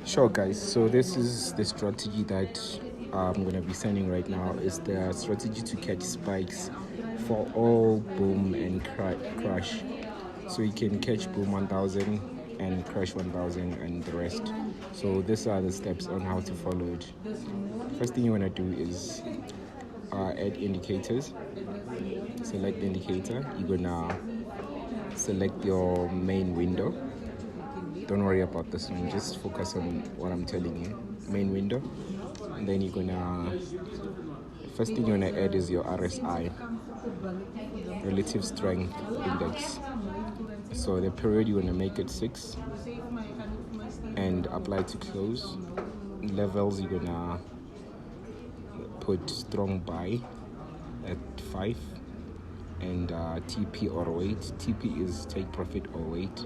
Sure, guys. So this is the strategy that I'm gonna be sending right now. Is the strategy to catch spikes for all boom and crush. So you can catch boom 1000 and crush 1000 and the rest. So these are the steps on how to follow it. First thing you wanna do is add indicators. Select the indicator. You're gonna select your main window. Don't worry about this one, just focus on what I'm telling you. Main window, and then you're gonna, first thing you're gonna add is your RSI, relative strength index. So the period you're gonna make it 6 and apply to close. Levels you're gonna put strong buy at 5 and TP or weight. TP is take profit or weight,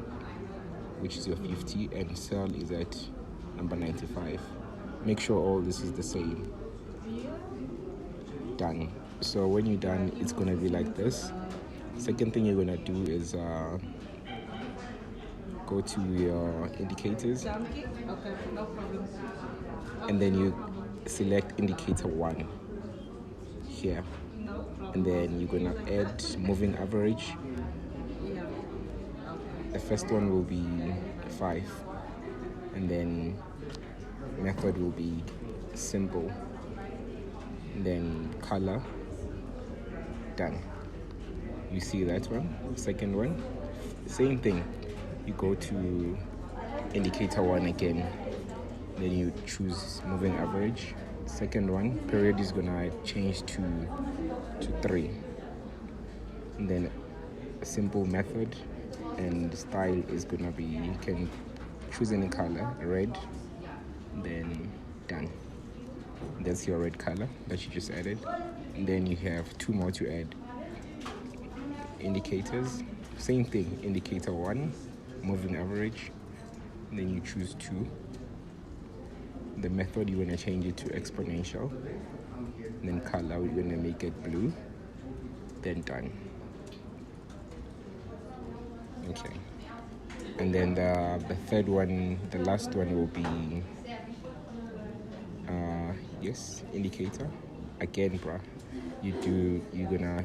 which is your 50, and sell is at number 95. Make sure all this is the same. Done. So when you're done, it's gonna be like this. Second thing you're gonna do is go to your indicators, and then you select indicator 1 here, and then you're gonna add moving average. The first one will be 5, and then method will be simple, and then color. Done. You see that one. Second one, same thing. You go to indicator 1 again, then you choose moving average. Second one, period is gonna change to 3, and then simple method, and style is gonna be, you can choose any color, red, then done. That's your red color that you just added. And then you have 2 more to add. Indicators, same thing. Indicator 1, moving average, and then you choose 2. The method, you want to change it to exponential, and then color, we're going to make it blue, then done. Okay, and then the third one, the last one will be yes, indicator again, bruh. You're gonna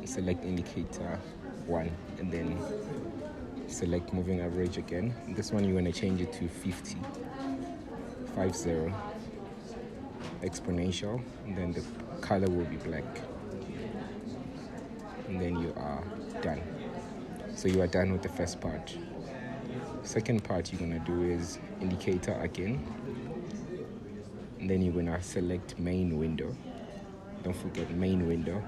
select indicator 1 and then select moving average again. This one you're gonna change it to 50 exponential, and then the color will be black, and then you are done. So you are done with the first part. Second part you're gonna do is indicator again, and then you're gonna select main window. Don't forget main window.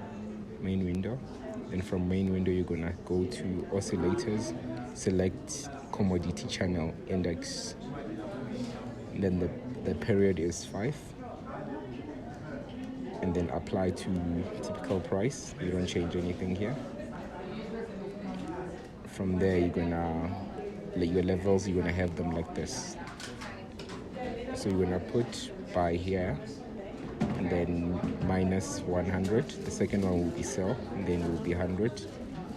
Then from main window you're gonna go to oscillators, select commodity channel index, and then the period is 5, and then apply to typical price. You don't change anything here. From there you're gonna, your levels, you're gonna have them like this. So you're gonna put buy here, and then minus 100. The second one will be sell, and then it will be 100.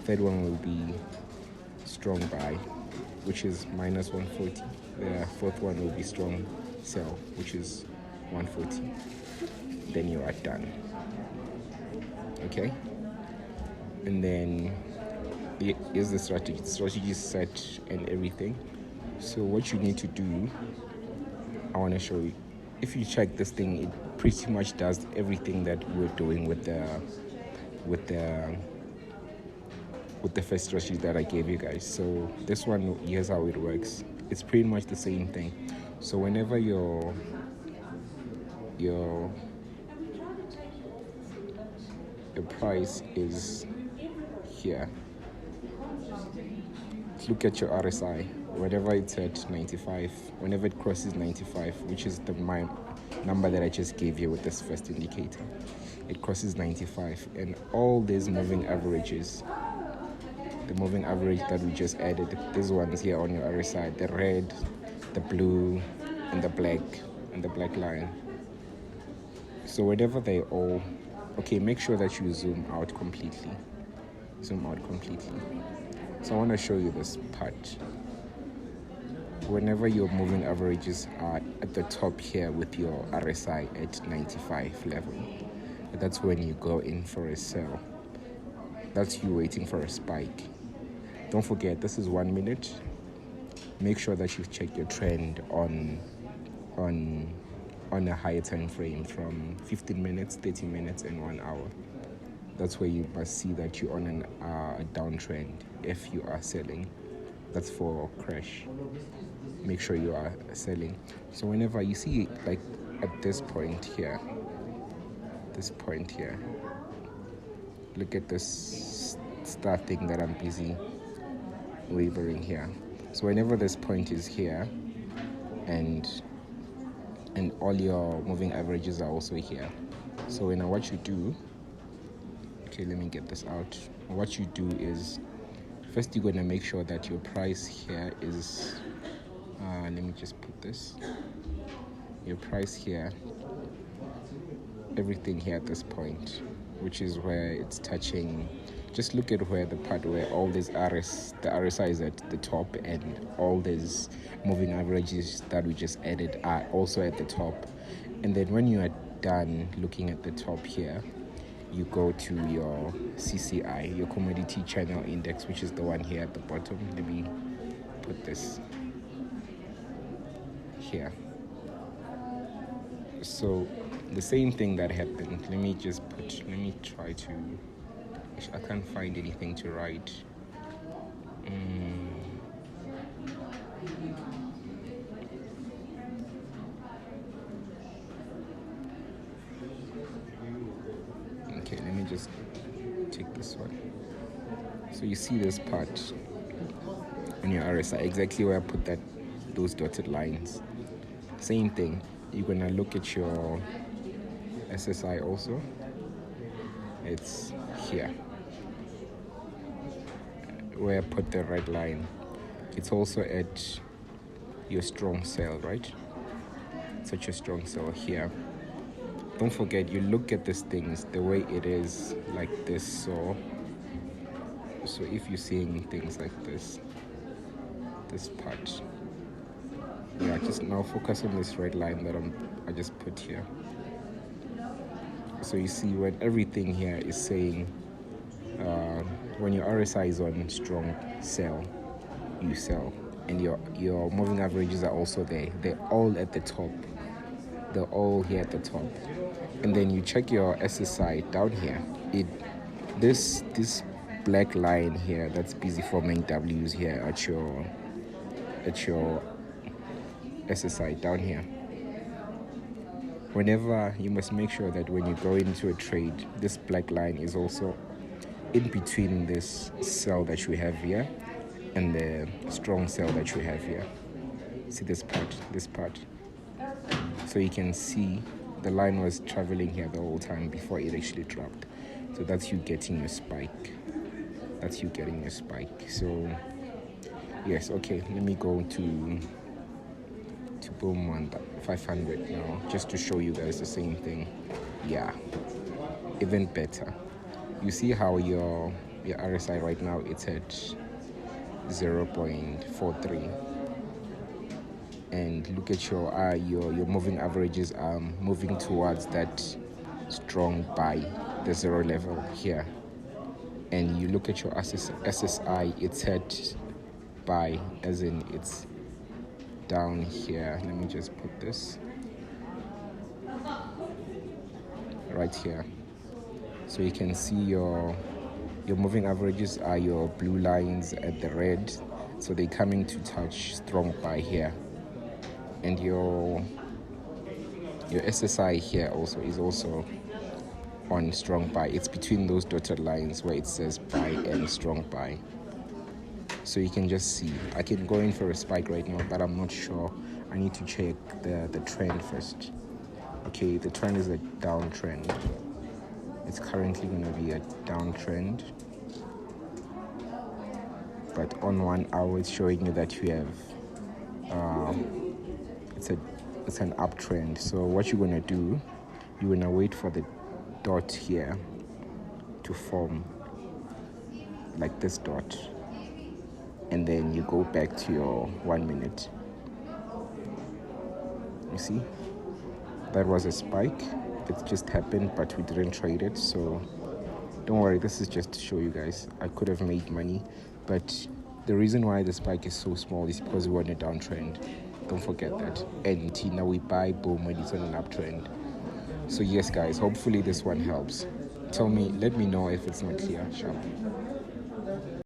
Third one will be strong buy, which is minus 140. The fourth one will be strong sell, which is 140. Then you are done. Okay, and then here's the strategy. The strategy is set and everything. So what you need to do, I want to show you. If you check this thing, it pretty much does everything that we're doing with the first strategy that I gave you guys. So this one, here's how it works. It's pretty much the same thing. So whenever your price is here, look at your RSI. Whenever it's at 95, whenever it crosses 95, which is the number that I just gave you with this first indicator, it crosses 95, and all these moving averages, the moving average that we just added, these ones here on your RSI, the red, the blue, and the black line. So whenever they all, okay, make sure that you zoom out completely. So I want to show you this part. So whenever your moving averages are at the top here with your RSI at 95 level, that's when you go in for a sell. That's you waiting for a spike. Don't forget, this is 1 minute. Make sure that you check your trend on a higher time frame from 15 minutes, 30 minutes, and 1 hour. That's where you must see that you're on a downtrend if you are selling. That's for crash. Make sure you are selling. So whenever you see, like at this point here, look at this star thing that I'm busy wavering here. So whenever this point is here, and all your moving averages are also here. So when what you do, okay, let me get this out. What you do is, first you're gonna make sure that your price here is, let me just put this, your price here, everything here at this point, which is where it's touching. Just look at where the part where all these the RSI is at the top, and all these moving averages that we just added are also at the top. And then when you are done looking at the top here, you go to your CCI, your commodity channel index, which is the one here at the bottom. Let me put this here. So the same thing that happened, let me try to, I can't find anything to write. Okay, let me just take this one. So you see this part on your RSI, exactly where I put those dotted lines. Same thing, you're gonna look at your SSI also. It's here where I put the red line. It's also at your strong sell, right? Such a strong sell here. Don't forget, you look at these things the way it is, like this. So if you're seeing things like this part, yeah, just now focus on this red line that I just put here. So you see when everything here is saying, when your RSI is on strong sell, you sell, and your moving averages are also there. They're all at the top. They're all here at the top. And then you check your SSI down here. This black line here that's busy forming W's here at your SSI down here. Whenever, you must make sure that when you go into a trade, this black line is also in between this sell that you have here and the strong sell that you have here. See this part. So you can see the line was traveling here the whole time before it actually dropped. So that's you getting your spike. So yes, okay, let me go to boom 500 now, just to show you guys the same thing. Yeah, even better. You see how your RSI right now, it's at 0.43, and look at your moving averages are moving towards that strong buy, the 0 level here. And you look at your SSI, it's at buy, as in it's down here. Let me just put this right here, so you can see your moving averages are your blue lines at the red, so they're coming to touch strong buy here. And your SSI here also is also on strong buy. It's between those dotted lines where it says buy and strong buy. So you can just see, I can go in for a spike right now, but I'm not sure. I need to check the trend first. Okay, the trend is a downtrend. It's currently going to be a downtrend, but on 1 hour it's showing you that you have it's an uptrend. So what you're going to do, you're going to wait for the dot here to form, like this dot, and then you go back to your 1 minute. You see, that was a spike. It just happened, but we didn't trade it. So don't worry, this is just to show you guys. I could have made money, but the reason why the spike is so small is because we're on a downtrend. Don't forget that. And now we buy, boom, when it's on an uptrend. So yes, guys, hopefully this one helps. Let me know if it's not clear. Sharp.